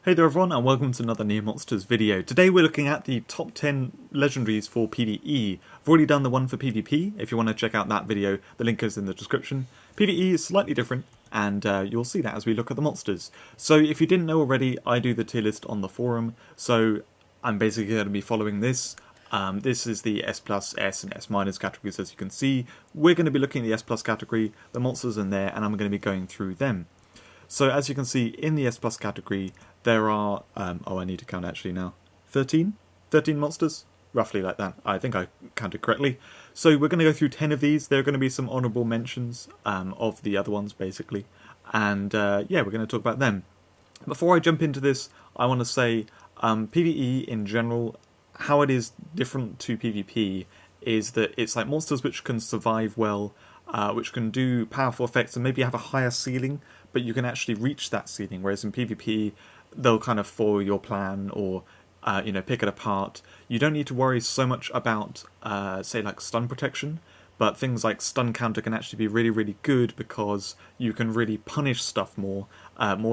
Hey there everyone, and welcome to another Near Monsters video. Today we're looking at the top 10 legendaries for PvE. I've already done the one for PvP. If you want to check out that video, the link is in the description. PvE is slightly different, and you'll see that as we look at the monsters. So if you didn't know already, I do the tier list on the forum, so I'm basically going to be following this. This is the S+, S and S- categories, as you can see. We're going to be looking at the S+ category, the monsters in there, and I'm going to be going through them. So as you can see, in the S+ category, there are, I need to count actually now, 13 monsters? Roughly like that. I think I counted correctly. So we're going to go through 10 of these. There are going to be some honourable mentions of the other ones, basically. And yeah, we're going to talk about them. Before I jump into this, I want to say PvE in general, how it is different to PvP is that it's like monsters which can survive well, which can do powerful effects and maybe have a higher ceiling, but you can actually reach that ceiling, whereas in PvP, they'll kind of foil your plan or, pick it apart. You don't need to worry so much about, say, like stun protection, but things like stun counter can actually be really, really good because you can really punish stuff more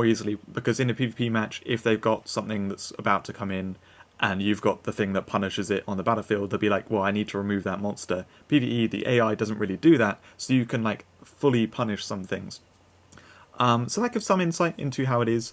easily, because in a PvP match, if they've got something that's about to come in, and you've got the thing that punishes it on the battlefield, they'll be like, well, I need to remove that monster. PvE, the AI doesn't really do that, so you can like fully punish some things. So that gives some insight into how it is.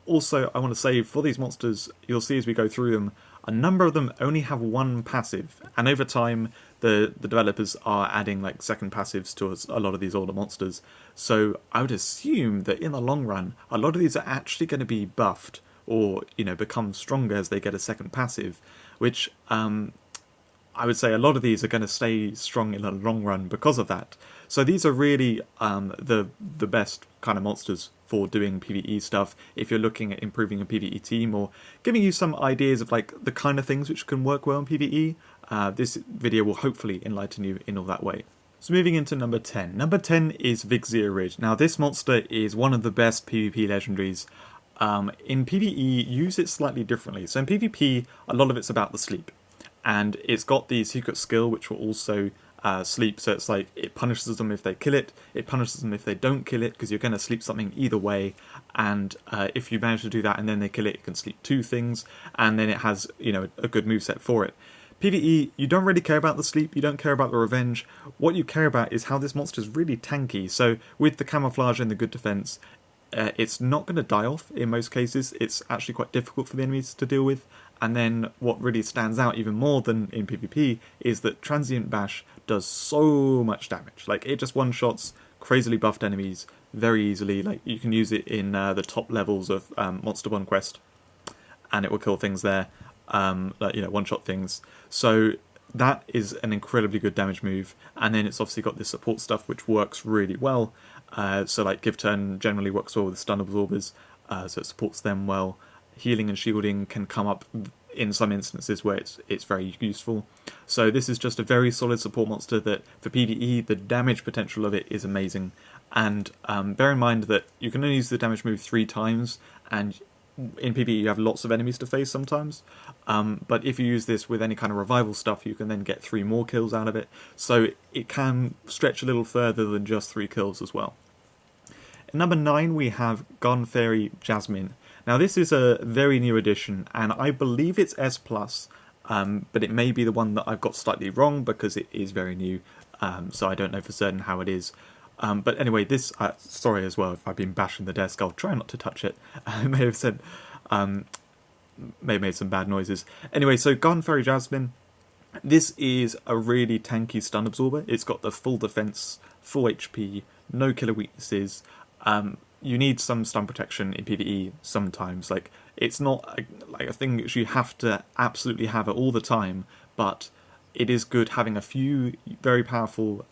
Also, I want to say, for these monsters, you'll see as we go through them, a number of them only have one passive, and over time, the developers are adding like second passives to a lot of these older monsters. So I would assume that in the long run, a lot of these are actually going to be buffed, or become stronger as they get a second passive, which I would say a lot of these are going to stay strong in the long run because of that. So these are really the best kind of monsters for doing PvE stuff if you're looking at improving a PvE team or giving you some ideas of like the kind of things which can work well in PvE. This video will hopefully enlighten you in all that way. So moving into number 10. Number 10 is Vixia Ridge. Now this monster is one of the best PvP legendaries. In PvE, use it slightly differently. So in PvP, a lot of it's about the sleep. And it's got the secret skill which will also sleep, so it's like it punishes them if they kill it, it punishes them if they don't kill it, because you're going to sleep something either way, and if you manage to do that and then they kill it, it can sleep two things, and then it has a good moveset for it. PvE, you don't really care about the sleep, you don't care about the revenge, what you care about is how this monster is really tanky. So with the camouflage and the good defense, it's not going to die off in most cases. It's actually quite difficult for the enemies to deal with. And then what really stands out even more than in PvP is that Transient Bash does so much damage. Like, it just one-shots crazily buffed enemies very easily. Like, you can use it in the top levels of Monster 1 Quest, and it will kill things there, one-shot things. So that is an incredibly good damage move. And then it's obviously got this support stuff which works really well. So like Give Turn generally works well with stun absorbers, so it supports them well. Healing and shielding can come up in some instances where it's very useful. So this is just a very solid support monster that for PvE, the damage potential of it is amazing. And bear in mind that you can only use the damage move 3 times, and in PvE you have lots of enemies to face sometimes. But if you use this with any kind of revival stuff, you can then get 3 more kills out of it. So it can stretch a little further than just 3 kills as well. At number 9 we have Garden Fairy Jasmine. Now this is a very new addition, and I believe it's S+, but it may be the one that I've got slightly wrong because it is very new, so I don't know for certain how it is. But anyway, this, sorry as well if I've been bashing the desk, I'll try not to touch it. I may have said, may have made some bad noises. Anyway, so Garden Fairy Jasmine, this is a really tanky stun absorber. It's got the full defense, full HP, no killer weaknesses. You need some stun protection in PvE sometimes. Like, it's not a thing that you have to absolutely have it all the time, but it is good having a few very powerful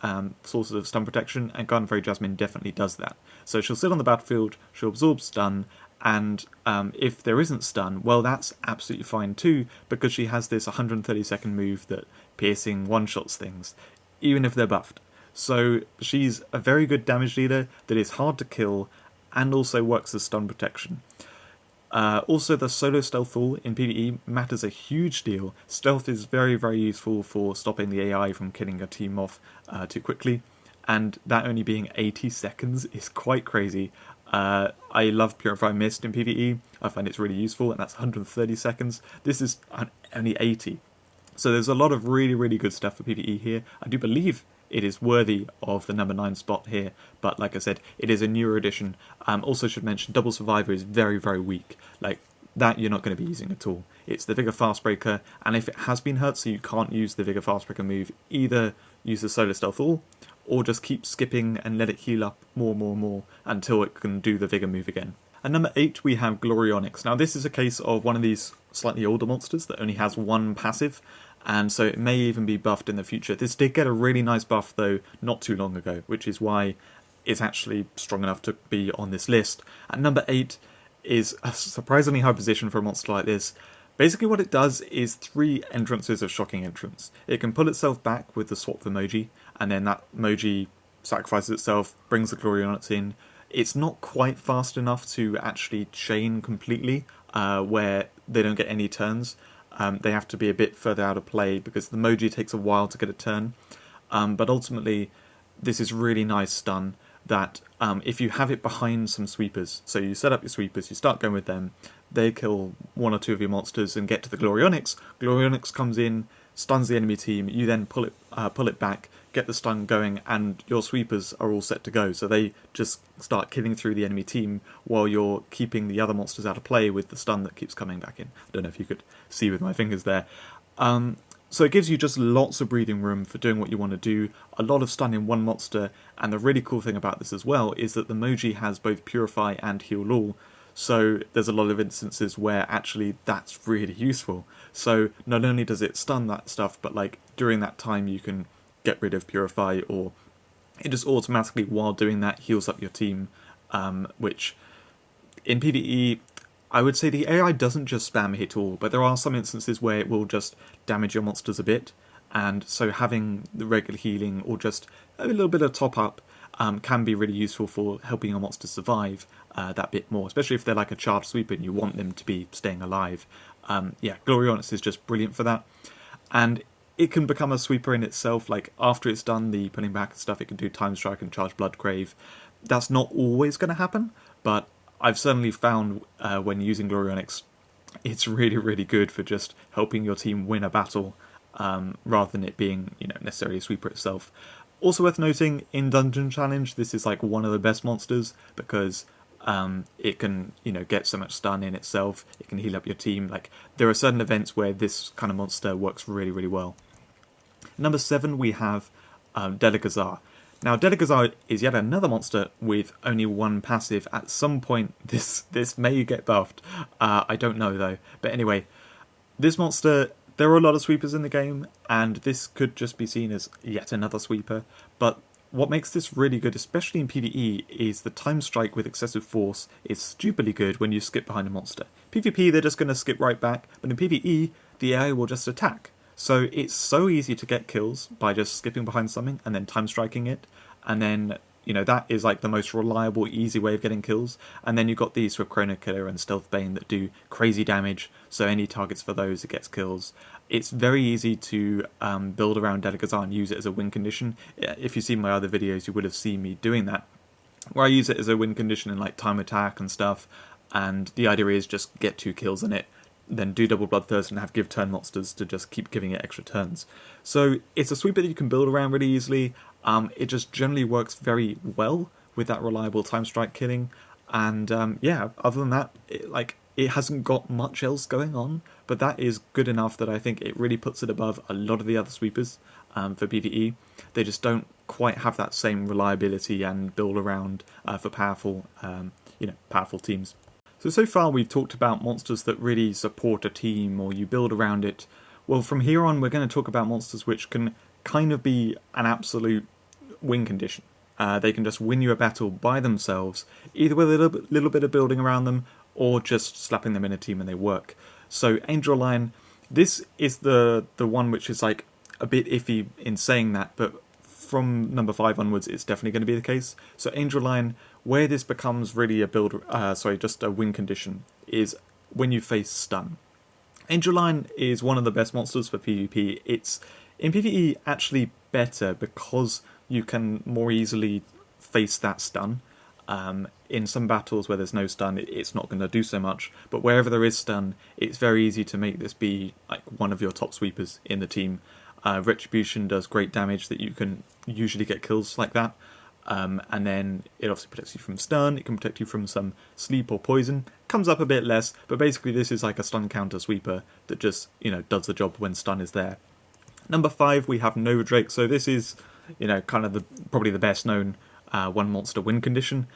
sources of stun protection, and Garden Fairy Jasmine definitely does that. So she'll sit on the battlefield, she'll absorb stun, and if there isn't stun, well, that's absolutely fine too, because she has this 130-second move that piercing one-shots things, even if they're buffed. So she's a very good damage dealer that is hard to kill, and also works as stun protection. Also, the solo stealth tool in PvE matters a huge deal. Stealth is very, very useful for stopping the AI from killing a team off too quickly, and that only being 80 seconds is quite crazy. I love Purify Mist in PvE. I find it's really useful, and that's 130 seconds. This is only 80. So there's a lot of really, really good stuff for PvE here. I do believe it is worthy of the number 9 spot here, but like I said, it is a newer edition. Also should mention, Double Survivor is very, very weak. Like, that you're not going to be using at all. It's the Vigor Fast Breaker, and if it has been hurt so you can't use the Vigor Fast Breaker move, either use the Solar Stealth All, or just keep skipping and let it heal up more until it can do the Vigor move again. At number 8 we have Glorionyx. Now this is a case of one of these slightly older monsters that only has one passive, and so it may even be buffed in the future. This did get a really nice buff though not too long ago, which is why it's actually strong enough to be on this list. At number 8 is a surprisingly high position for a monster like this. Basically what it does is 3 entrances of Shocking Entrance. It can pull itself back with the swap emoji, and then that emoji sacrifices itself, brings the Glorionyx in. It's not quite fast enough to actually chain completely, where they don't get any turns. They have to be a bit further out of play because the emoji takes a while to get a turn. But ultimately, this is really nice stun that if you have it behind some sweepers, so you set up your sweepers, you start going with them, they kill 1 or 2 of your monsters and get to the Glorionyx. Glorionyx comes in, stuns the enemy team, you then pull it back, get the stun going, and your sweepers are all set to go. So they just start killing through the enemy team while you're keeping the other monsters out of play with the stun that keeps coming back in. I don't know if you could see with my fingers there. So it gives you just lots of breathing room for doing what you want to do, a lot of stun in one monster, and the really cool thing about this as well is that the Moji has both Purify and Heal All, so there's a lot of instances where actually that's really useful. So not only does it stun that stuff, but like during that time you can get rid of Purify, or it just automatically while doing that heals up your team, which in PvE I would say the AI doesn't just spam hit all, but there are some instances where it will just damage your monsters a bit, and so having the regular healing or just a little bit of top up can be really useful for helping your monsters survive that bit more, especially if they're like a charged sweeper and you want them to be staying alive. Yeah, Glorionyx is just brilliant for that, and it can become a sweeper in itself. Like after it's done the pulling back and stuff, it can do Time Strike and charge Bloodcrave. That's not always going to happen, but I've certainly found when using Glorionyx, it's really, really good for just helping your team win a battle, rather than it being, necessarily a sweeper itself. Also worth noting, in Dungeon Challenge, this is like one of the best monsters because it can, get so much stun in itself. It can heal up your team. Like there are certain events where this kind of monster works really, really well. Number 7, we have Delegazar. Now, Delegazar is yet another monster with only one passive. At some point, this may get buffed. I don't know, though. But anyway, this monster, there are a lot of sweepers in the game, and this could just be seen as yet another sweeper. But what makes this really good, especially in PvE, is the Time Strike with Excessive Force is stupidly good when you skip behind a monster. PvP, they're just going to skip right back, but in PvE, the AI will just attack. So it's so easy to get kills by just skipping behind something and then time striking it. And then, that is like the most reliable, easy way of getting kills. And then you've got these with Chrono Killer and Stealth Bane that do crazy damage. So any targets for those, it gets kills. It's very easy to build around Delegazar and use it as a win condition. If you've seen my other videos, you would have seen me doing that, where I use it as a win condition in like time attack and stuff. And the idea is just get 2 kills in it, then do double Bloodthirst and have give turn monsters to just keep giving it extra turns. So it's a sweeper that you can build around really easily. It just generally works very well with that reliable time strike killing. And yeah, other than that, it hasn't got much else going on, but that is good enough that I think it really puts it above a lot of the other sweepers for PvE. They just don't quite have that same reliability and build around for powerful, powerful teams. So far we've talked about monsters that really support a team or you build around it. Well, from here on we're going to talk about monsters which can kind of be an absolute win condition. They can just win you a battle by themselves, either with a little bit of building around them or just slapping them in a team and they work. So Angel Lion, this is the one which is like a bit iffy in saying that, but from number 5 onwards it's definitely going to be the case. So Angel Lion, where this becomes really just a win condition, is when you face stun. Angel Lion is one of the best monsters for PvP. It's in PvE actually better because you can more easily face that stun. In some battles where there's no stun, it's not going to do so much, but wherever there is stun, it's very easy to make this be like one of your top sweepers in the team. Retribution does great damage that you can usually get kills like that, and then it obviously protects you from stun, it can protect you from some sleep or poison. Comes up a bit less, but basically this is like a stun counter sweeper that just, does the job when stun is there. Number 5, we have Nova Drake, so this is, kind of probably the best known one monster win condition.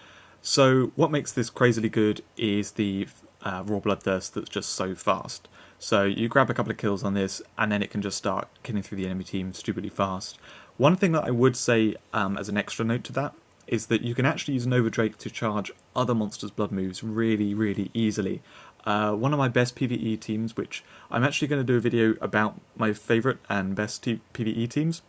So what makes this crazily good is the raw bloodthirst that's just so fast. So you grab a couple of kills on this, and then it can just start killing through the enemy team stupidly fast. One thing that I would say as an extra note to that is that you can actually use Nova Drake to charge other monsters' blood moves really, really easily. One of my best PvE teams, which I'm actually going to do a video about my favourite and best PvE teams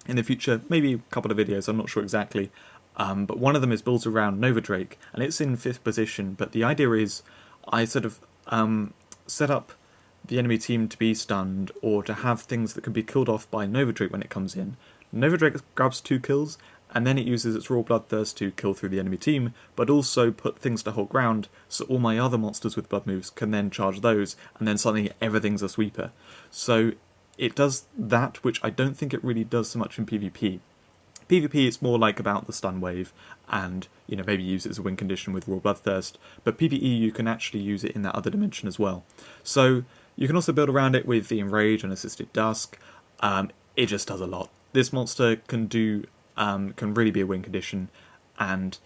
in the future, maybe a couple of videos, I'm not sure exactly. But one of them is built around Nova Drake, and it's in 5th position, but the idea is I sort of set up the enemy team to be stunned, or to have things that can be killed off by Nova Drake when it comes in. Nova Drake grabs 2 kills, and then it uses its raw bloodthirst to kill through the enemy team, but also put things to hold ground, so all my other monsters with blood moves can then charge those, and then suddenly everything's a sweeper. So it does that, which I don't think it really does so much in PvP. PvP, it's more like about the stun wave, and maybe use it as a win condition with raw bloodthirst, but PvE you can actually use it in that other dimension as well. So you can also build around it with the Enrage and Assisted Dusk. It just does a lot. This monster can really be a win condition, and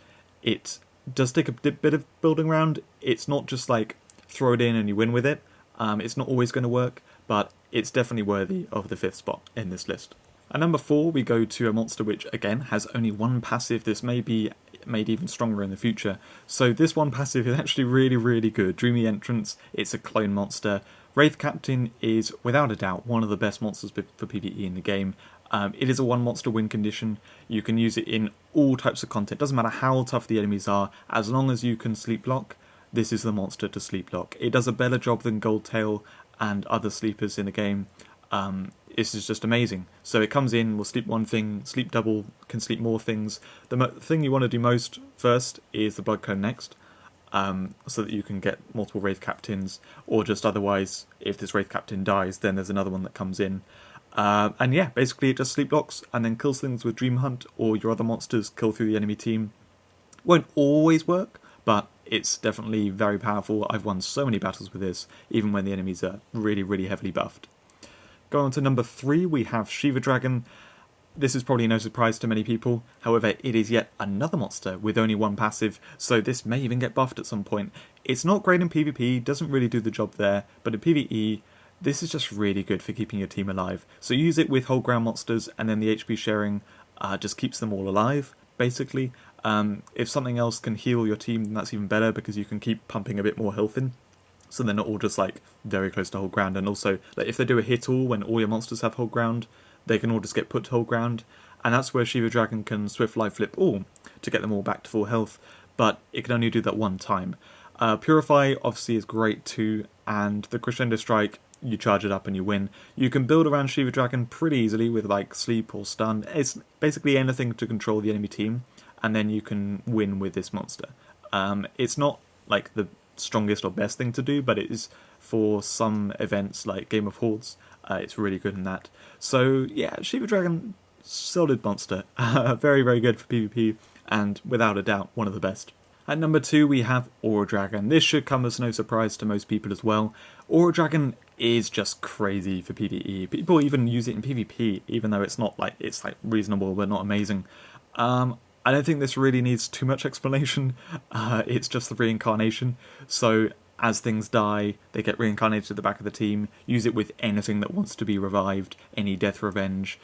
it does take a bit of building around. It's not just like throw it in and you win with it. It's not always going to work, but it's definitely worthy of the 5th spot in this list. At number 4, we go to a monster which, again, has only one passive. This may be made even stronger in the future. So this one passive is actually really, really good. Dreamy Entrance, it's a clone monster. Wraith Captain is, without a doubt, one of the best monsters for PvE in the game. It is a one monster win condition. You can use it in all types of content. Doesn't matter how tough the enemies are, as long as you can sleep lock, this is the monster to sleep lock. It does a better job than Goldtail and other sleepers in the game. This is just amazing. So it comes in, will sleep one thing, sleep double, can sleep more things. The thing you want to do most first is the Blood Cone next, so that you can get multiple Wraith Captains, or just otherwise, if this Wraith Captain dies, then there's another one that comes in. And yeah, basically it just sleep locks and then kills things with Dream Hunt, or your other monsters kill through the enemy team. Won't always work, but it's definitely very powerful. I've won so many battles with this, even when the enemies are really, really heavily buffed. Going on to number 3, we have Shiva Dragon. This is probably no surprise to many people, however it is yet another monster with only one passive, so this may even get buffed at some point. It's not great in PvP, doesn't really do the job there, but in PvE, this is just really good for keeping your team alive. So use it with whole ground monsters, and then the HP sharing just keeps them all alive, basically. If something else can heal your team, then that's even better, because you can keep pumping a bit more health in. So they're not all just like very close to whole ground, and also like if they do a hit all when all your monsters have whole ground, they can all just get put to whole ground, and that's where Shiva Dragon can swift life flip all to get them all back to full health, but it can only do that one time. Purify obviously is great too, and the Crescendo Strike, you charge it up and you win. You can build around Shiva Dragon pretty easily with like sleep or stun. It's basically anything to control the enemy team, and then you can win with this monster. It's not like the strongest or best thing to do, but it is for some events like Game of Hordes. It's really good in that. So yeah, Shiva Dragon, solid monster. Very, very good for PvP, and without a doubt, one of the best. At number 2, we have Aura Dragon. This should come as no surprise to most people as well. Aura Dragon is just crazy for PvE. People even use it in PvP, even though it's not like, it's like reasonable but not amazing. I don't think this really needs too much explanation. It's just the reincarnation. So as things die, they get reincarnated at the back of the team. Use it with anything that wants to be revived, any death revenge,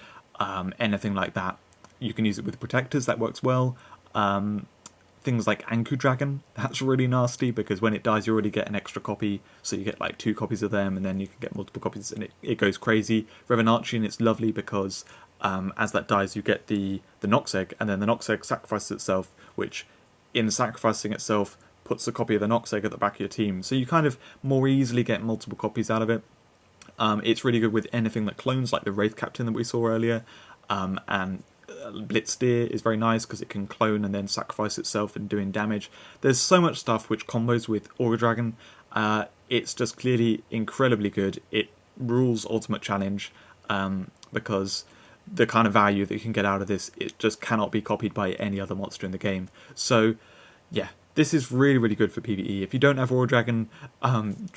anything like that. You can use it with protectors, that works well. Things like Anku Dragon, that's really nasty, because when it dies you already get an extra copy, so you get like 2 copies of them, and then you can get multiple copies, and it goes crazy. Revenantine, it's lovely because as that dies you get the Nox Egg, and then the Nox Egg sacrifices itself, which in sacrificing itself puts a copy of the Nox Egg at the back of your team, so you kind of more easily get multiple copies out of it. It's really good with anything that clones, like the Wraith Captain that we saw earlier, and Blitzsteer is very nice because it can clone and then sacrifice itself and doing damage. There's so much stuff which combos with Aura Dragon. It's just clearly incredibly good. It rules Ultimate Challenge because the kind of value that you can get out of this, it just cannot be copied by any other monster in the game. So yeah, this is really, really good for PvE. If you don't have Aura Dragon,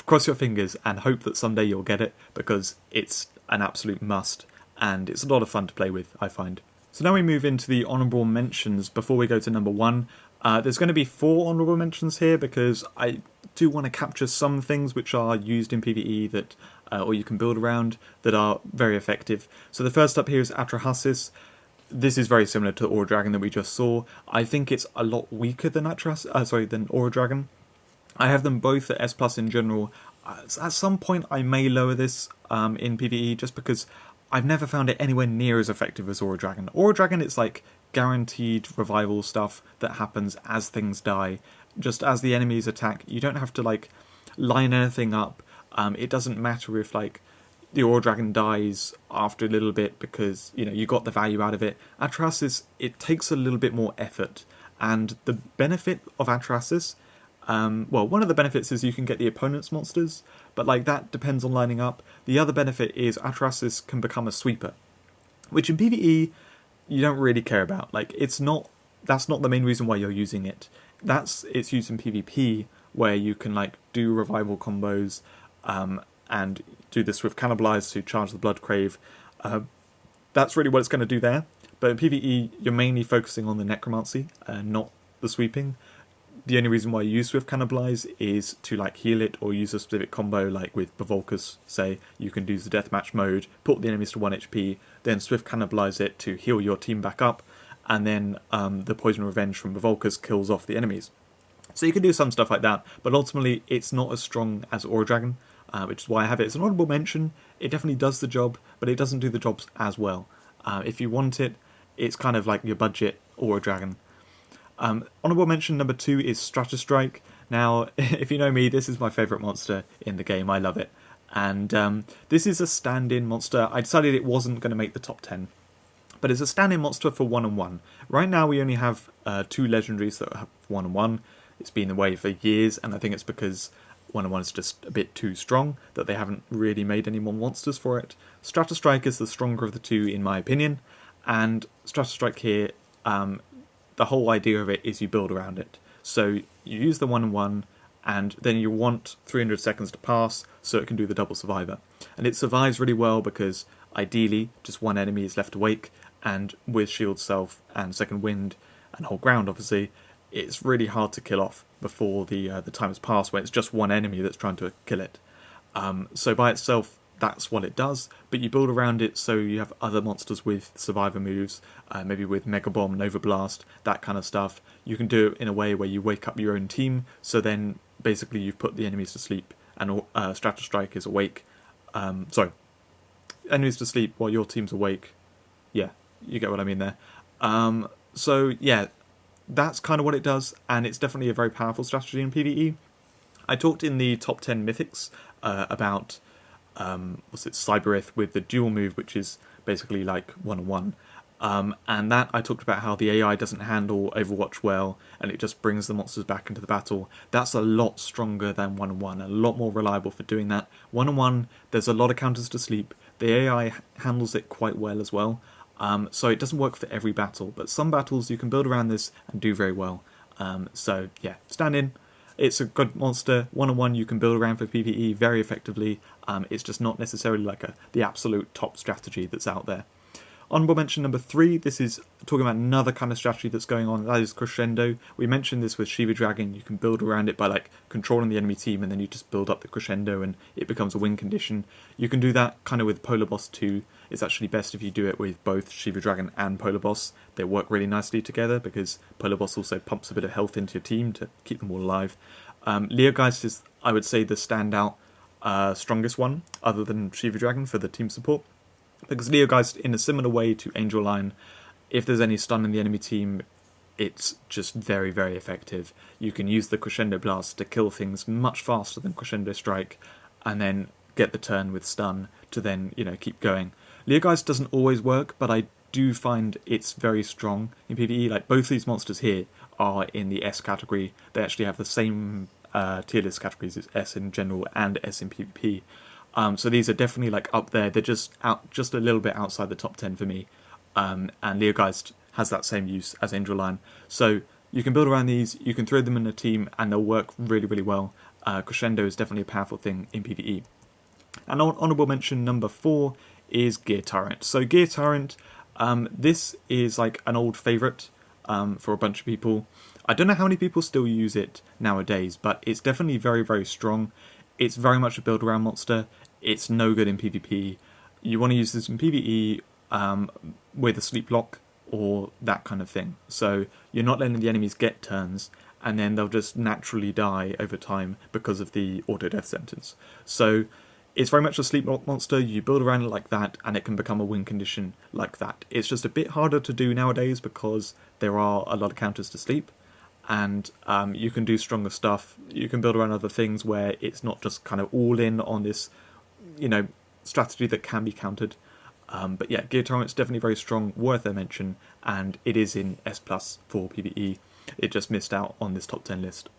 cross your fingers and hope that someday you'll get it, because it's an absolute must, and it's a lot of fun to play with, I find. So now we move into the honourable mentions before we go to number 1. There's going to be 4 honourable mentions here, because I do want to capture some things which are used in PvE that, or you can build around, that are very effective. So the first up here is Atrahasis. This is very similar to the Aura Dragon that we just saw. I think it's a lot weaker than than Aura Dragon. I have them both at S+ in general. At some point I may lower this in PvE, just because I've never found it anywhere near as effective as Aura Dragon. Aura Dragon, it's like guaranteed revival stuff that happens as things die. Just as the enemies attack, you don't have to like line anything up. It doesn't matter if like the Aura Dragon dies after a little bit, because you know you got the value out of it. Atrahasis, it takes a little bit more effort, and the benefit of Atrahasis, well, one of the benefits is you can get the opponent's monsters, but like that depends on lining up. The other benefit is Atrahasis can become a sweeper, which in PvE you don't really care about. Like that's not the main reason why you're using it. It's used in PvP, where you can like do revival combos, and do this with Cannibalize to charge the Blood Crave. That's really what it's going to do there. But in PvE, you're mainly focusing on the Necromancy, not the sweeping. The only reason why you use Swift Cannibalize is to like heal it, or use a specific combo, like with Bavolcus, say, you can do the Deathmatch mode, put the enemies to 1 HP, then Swift Cannibalize it to heal your team back up, and then the Poison Revenge from Bavolcus kills off the enemies. So you can do some stuff like that, but ultimately it's not as strong as Aura Dragon, which is why I have it as an honourable mention. It definitely does the job, but it doesn't do the jobs as well. If you want it, it's kind of like your budget Aura Dragon. Honourable mention number 2 is Stratostrike. Now, if you know me, this is my favourite monster in the game. I love it. And this is a stand-in monster. I decided it wasn't going to make the top 10. But it's a stand-in monster for 1-on-1. Right now we only have 2 legendaries that have 1-on-1. It's been the way for years, and I think it's because 1-on-1 is just a bit too strong, that they haven't really made any more monsters for it. Stratostrike is the stronger of the 2 in my opinion, and Stratostrike here, the whole idea of it is you build around it. So you use the 1-on-1, and then you want 300 seconds to pass so it can do the double survivor. And it survives really well because ideally just one enemy is left awake, and with Shield Self and Second Wind and Hold Ground obviously, it's really hard to kill off before the time has passed, when it's just one enemy that's trying to kill it. So by itself, that's what it does, but you build around it so you have other monsters with survivor moves, maybe with Mega Bomb, Nova Blast, that kind of stuff. You can do it in a way where you wake up your own team, so then basically you've put the enemies to sleep, and Stratostrike is awake. Enemies to sleep while your team's awake. Yeah, you get what I mean there. So yeah, that's kind of what it does, and it's definitely a very powerful strategy in PvE. I talked in the top 10 mythics about Cyberith with the dual move, which is basically like 1-on-1. And that I talked about how the AI doesn't handle Overwatch well, and it just brings the monsters back into the battle. That's a lot stronger than 1-on-1, a lot more reliable for doing that. 1-on-1, there's a lot of counters to sleep. The AI handles it quite well as well. So it doesn't work for every battle, but some battles you can build around this and do very well. So yeah, stand in. It's a good monster. 1-on-1 you can build around for PvE very effectively. It's just not necessarily like the absolute top strategy that's out there. Honourable mention number 3, this is talking about another kind of strategy that's going on, that is Crescendo. We mentioned this with Shiva Dragon. You can build around it by like controlling the enemy team, and then you just build up the Crescendo and it becomes a win condition. You can do that kind of with Polar Boss too. It's actually best if you do it with both Shiva Dragon and Polar Boss. They work really nicely together because Polar Boss also pumps a bit of health into your team to keep them all alive. Leogeist is, I would say, the standout strongest one, other than Shiva Dragon, for the team support. Because Leogeist, in a similar way to Angel Lion, if there's any stun in the enemy team, it's just very, very effective. You can use the Crescendo Blast to kill things much faster than Crescendo Strike, and then get the turn with stun to then, keep going. Leogeist doesn't always work, but I do find it's very strong in PvE. Like both these monsters here are in the S category. They actually have the same tier list categories as S in general and S in PvP. So these are definitely like up there. They're just a little bit outside the top 10 for me. And Leogeist has that same use as Angel Lion. So you can build around these, you can throw them in a team, and they'll work really, really well. Crescendo is definitely a powerful thing in PvE. And honourable mention number 4 is Gear Tyrant. So Gear Tyrant, this is like an old favourite for a bunch of people. I don't know how many people still use it nowadays, but it's definitely very, very strong. It's very much a build around monster. It's no good in PvP. You want to use this in PvE with a sleep lock or that kind of thing. So you're not letting the enemies get turns, and then they'll just naturally die over time because of the auto death sentence. So it's very much a sleep lock monster. You build around it like that, and it can become a win condition like that. It's just a bit harder to do nowadays because there are a lot of counters to sleep, and you can do stronger stuff. You can build around other things where it's not just kind of all in on this, strategy that can be countered. But yeah, Gear Tyrant's definitely very strong, worth a mention, and it is in S+ for PvE. It just missed out on this top 10 list.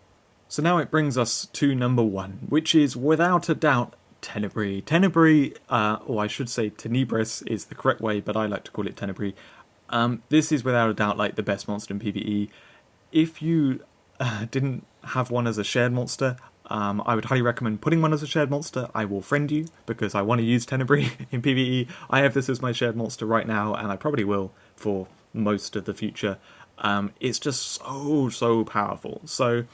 So now it brings us to number 1, which is without a doubt Tenebrae. Tenebrae, or I should say Tenebris is the correct way, but I like to call it Tenebrae. This is without a doubt like the best monster in PvE. If you didn't have one as a shared monster, I would highly recommend putting one as a shared monster. I will friend you because I want to use Tenebrae in PvE. I have this as my shared monster right now, and I probably will for most of the future. It's just so powerful. So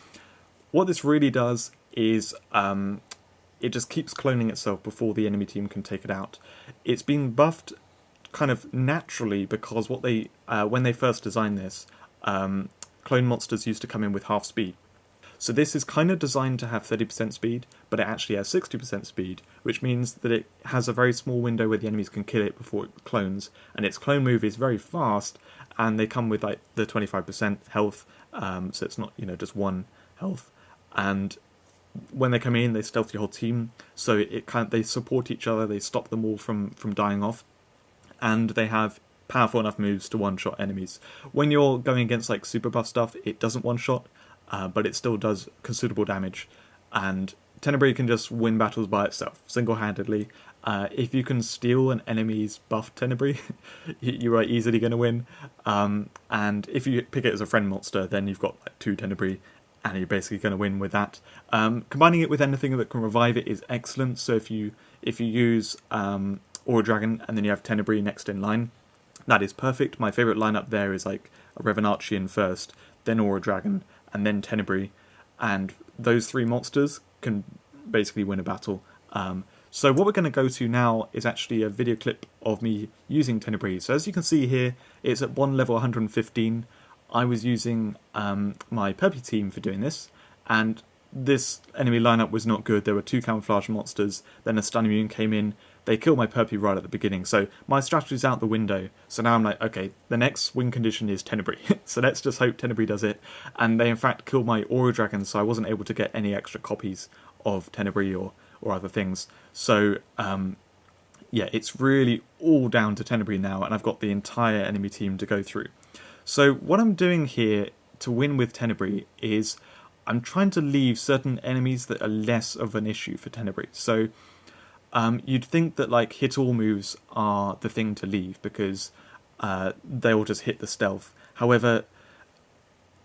what this really does is it just keeps cloning itself before the enemy team can take it out. It's been buffed kind of naturally because what they when they first designed this, clone monsters used to come in with half speed. So this is kind of designed to have 30% speed, but it actually has 60% speed, which means that it has a very small window where the enemies can kill it before it clones, and its clone move is very fast, and they come with like the 25% health, so it's not just 1 health, and when they come in, they stealth your whole team, so they support each other, they stop them all from dying off, and they have powerful enough moves to one-shot enemies. When you're going against like super buff stuff, it doesn't one-shot, but it still does considerable damage, and Tenebrae can just win battles by itself, single-handedly. If you can steal an enemy's buff Tenebrae, you are easily going to win, and if you pick it as a friend monster, then you've got like 2 Tenebrae, and you're basically going to win with that. Combining it with anything that can revive it is excellent, so if you use Aura Dragon and then you have Tenebrae next in line, that is perfect. My favourite lineup there is like a Revenarchian first, then Aura Dragon, and then Tenebrae, and those 3 monsters can basically win a battle. So what we're going to go to now is actually a video clip of me using Tenebrae. So as you can see here, it's at 1 level 115. I was using my Perpy team for doing this, and this enemy lineup was not good. There were 2 camouflage monsters, then a stun immune came in. They killed my Perpy right at the beginning, so my strategy's out the window. So now I'm like, okay, the next win condition is Tenebrae, so let's just hope Tenebrae does it. And they in fact killed my Aura Dragon, so I wasn't able to get any extra copies of Tenebrae or other things. So yeah, it's really all down to Tenebrae now, and I've got the entire enemy team to go through. So what I'm doing here to win with Tenebrae is I'm trying to leave certain enemies that are less of an issue for Tenebrae. So you'd think that like hit all moves are the thing to leave because they'll just hit the stealth. However,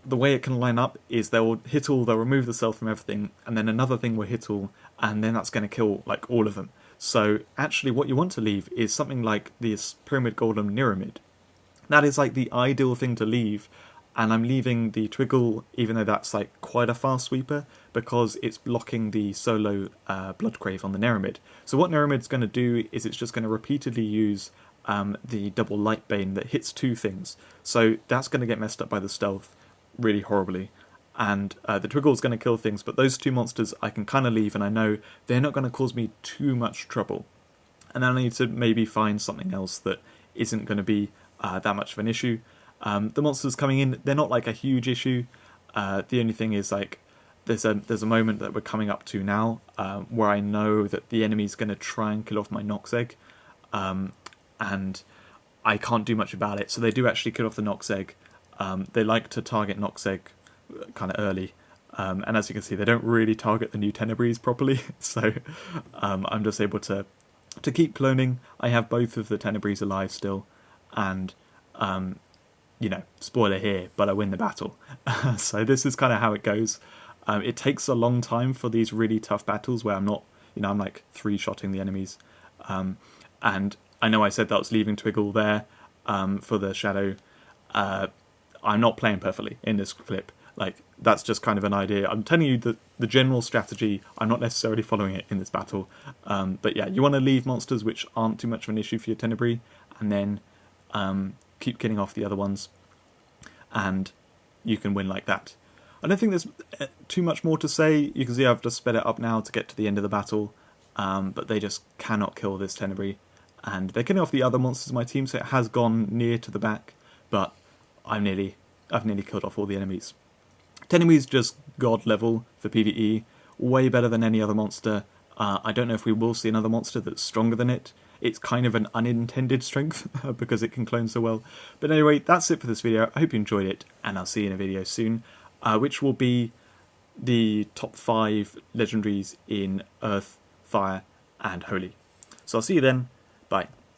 the way it can line up is they'll hit all, they'll remove the stealth from everything, and then another thing will hit all, and then that's going to kill like all of them. So actually what you want to leave is something like this Pyramid Golem Pyramid. That is like the ideal thing to leave, and I'm leaving the Twiggle, even though that's like quite a fast sweeper, because it's blocking the solo Bloodcrave on the Neramid. So what Neramid's going to do is it's just going to repeatedly use the double Light Bane that hits 2 things. So that's going to get messed up by the stealth really horribly. And the Twiggle's going to kill things, but those 2 monsters I can kind of leave, and I know they're not going to cause me too much trouble. And then I need to maybe find something else that isn't going to be that much of an issue. The monsters coming in, they're not like a huge issue. The only thing is like there's a moment that we're coming up to now where I know that the enemy's going to try and kill off my Nox Egg, and I can't do much about it. So they do actually kill off the Nox Egg. They like to target Nox Egg kind of early. And as you can see, they don't really target the new Tenebris properly. So I'm just able to keep cloning. I have both of the Tenebris alive still. And, you know, spoiler here, but I win the battle. So this is kind of how it goes. It takes a long time for these really tough battles where I'm not, you know, I'm like 3-shotting the enemies. And I know I said that I was leaving Twiggle there for the Shadow. I'm not playing perfectly in this clip. Like, that's just kind of an idea. I'm telling you the general strategy. I'm not necessarily following it in this battle. But yeah, you want to leave monsters which aren't too much of an issue for your Tenebris, and then keep killing off the other ones, and you can win like that. I don't think there's too much more to say. You can see I've just sped it up now to get to the end of the battle, but they just cannot kill this Tenebris. And they're killing off the other monsters in my team, so it has gone near to the back, but I've nearly killed off all the enemies. Tenebris just god level for PvE, way better than any other monster. I don't know if we will see another monster that's stronger than it. It's kind of an unintended strength because it can clone so well. But anyway, that's it for this video. I hope you enjoyed it, and I'll see you in a video soon, which will be the top 5 legendaries in Earth, Fire, and Holy. So I'll see you then. Bye.